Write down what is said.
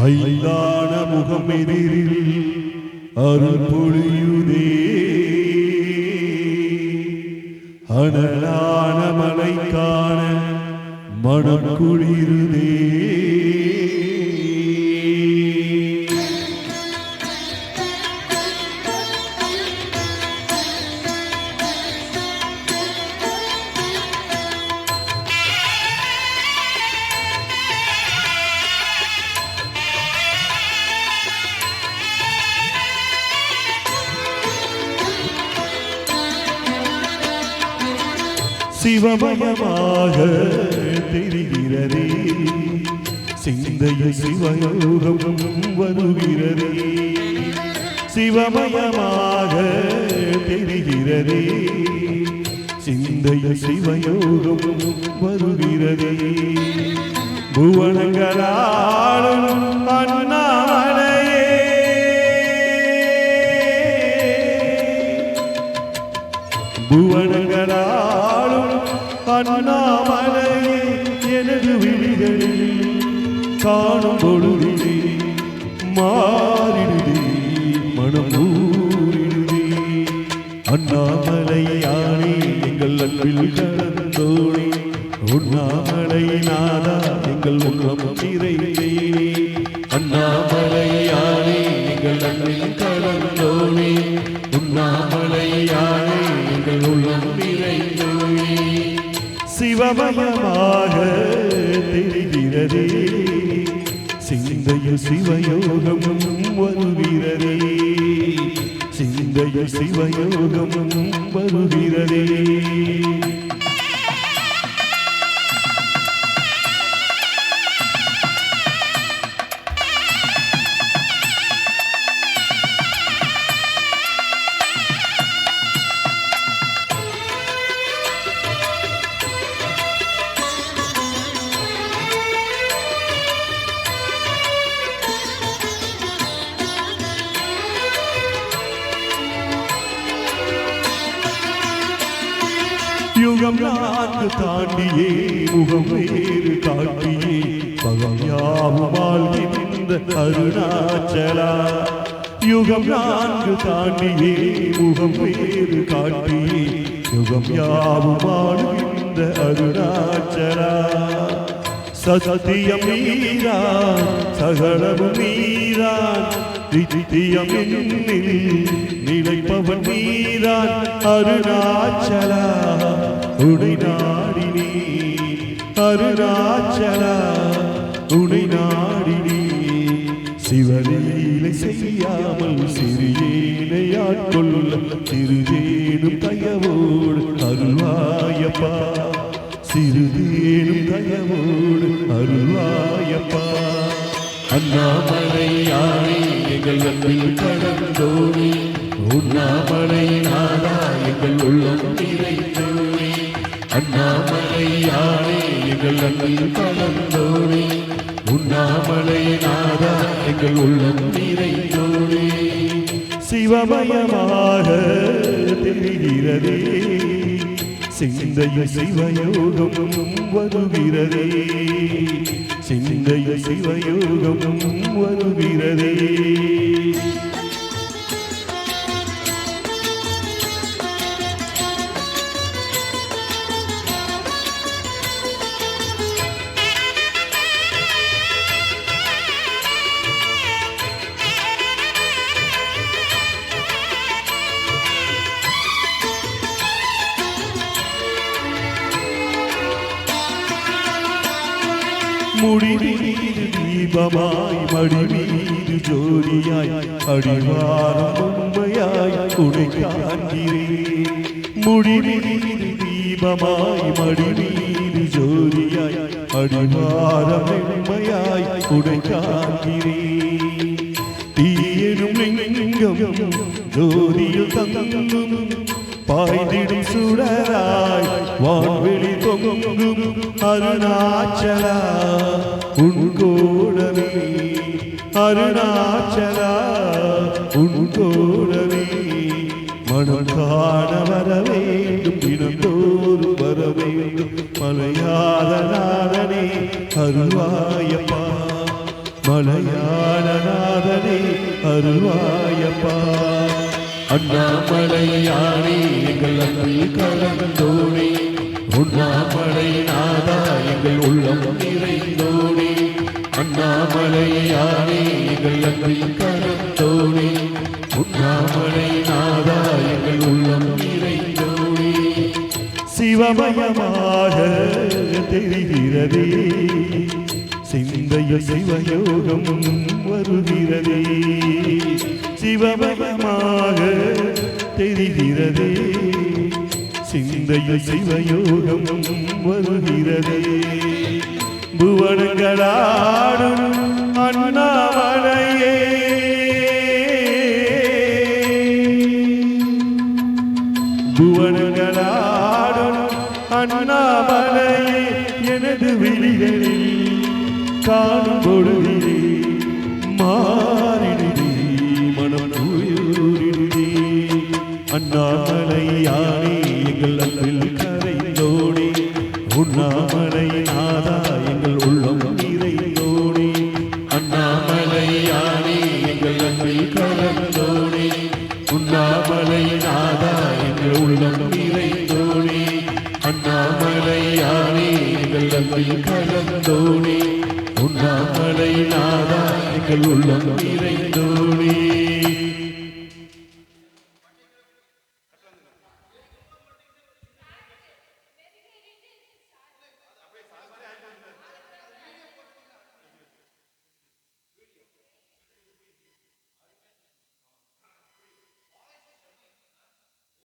ஐந்தான முகம் எதிரில் அருள் பொழியுதே அனலான மலை காண மனம் குளிருதே சிவமயமாக தெரிகிறதே சிந்தையில் சிவயோகம் வருகிறதே சிவமயமாக தெரிகிறதே சிந்தையில் சிவயோகம் வருகிறதே புவனங்களாலும் அண்ணாமலையே புவனங்களாலும் அண்ணாமலையே எனது விழிகளில் காணும் பொழுதிலே மாறிடுதே மனம் ஊறிடுதே அண்ணாமலையானே எங்கள் அன்பில் கலந்தோனே உண்ணாமலையினாதா எங்கள் உள்ளம் நிறைந்தே அண்ணாமலையானே எங்கள் அன்பில் கலந்தோனே உண்ணாமலையானே எங்கள் உள்ளம் நிறைந்தே சிவமயமாக தெரிகிறதே சிந்தையில் சிவயோகமும் வருகிறதே சிந்தையில் சிவயோகமும் வருகிறதே யுகம் நான்கு தாண்டியே முகம் வேறு காட்டியே பகையாவும் வாழ்கின்ற அருணாச்சலா யுகம் நான்கு தாண்டியே முகம் வேறு காட்டியே யுகம் யாவும் வாழ்கின்ற அருணாச்சலா சத்தியம் மீறான் சகலமும் மீறான் நித்தியம் நிலைப்பவன் மீறான் அருணாச்சலா உனை நாடினே அருணாச்சலா உனை நாடினே சிவலீலை செய்யாமல் சிறியேனை ஆட்கொள்ள சிறுதேனும் தயவோடு அருள்வாயப்பா சிறுதேனும் தயவோடு அருள்வாயப்பா அண்ணாமலையானே எங்கள் அன்பில் கடந்தோனே உண்ணாமலையானா எங்கள் உள்ளம் நிறைந்தோனே அண்ணாமலையானே எங்கள் அன்பில் கடந்தோனே உண்ணாமலையானா எங்கள் உள்ளம் நிறைந்தோனே சிவமயமாக தெரிகிறதே சிந்தையில் சிவயோகமும் வருகிறதே சிந்தையில் சிவயோகமும் வருகிறதே முடிவீடு தீபமாய் மடிவீடு ஜோதியாய் அடிவாரம் உண்மையாய் உடை காண்கிறேன் முடிவீடு தீபமாய் மடிவீடு ஜோதியாய் அடிவாரம் உண்மையாய் உடை காண்கிறேன் தீயனும் லிங்கம் ஜோதியில் தங்கும் பாய்ந்திடும் சுடராய் வான்வெளி தொங்கும் அருணாச்சலா உன் கோடவே அருணாச்சலா உன் கோடவே மனம் காண வர வேண்டும் தினந்தோறும் வர வேண்டும் மலையாத நாதனே அருள்வாயப்பா மலையாளநாதனே அருள்வாயப்பா. அண்ணாமலையானே எங்கள் அன்பில் கலந்தோனே, உண்ணாமலை நாதா எங்கள் உள்ளம் நிறைந்தோனே. அண்ணாமலையானே எங்கள் அன்பில் கலந்தோனே, உண்ணாமலை நாதா எங்கள் உள்ளம் நிறைந்தோனே. சிவமயமாக தெரிகிறதே, சிந்தையில் சிவயோகம் வருகிறதே. சிவமயமாக தெரிகிறதே, சிந்தையில் சிவயோகம் வருகிறதே. புவனங்களாடும் அண்ணாமலையே, புவனங்களாடும் அண்ணாமலையே, எனது விழிகளில் காணும் பொழுதிலே மாறிடுதே, மனம் தூரிடுதே. அண்ணாமலையானே எங்கள் அன்பில் கரைந்தோனே, உண்ணாமலை நாதா எங்கள் உள்ளம் நிறைந்தோனே. அண்ணாமலையானே எங்கள் அன்பில் கலந்தோனே, உண்ணாமலை நாதா எங்கள் உள்ளம் நிறைந்தோனே. அண்ணாமலையானே எங்கள் அன்பில் கலந்தோனே, உண்ணாமலை நாதா எங்கள் உள்ளம் நிறைந்தோனே.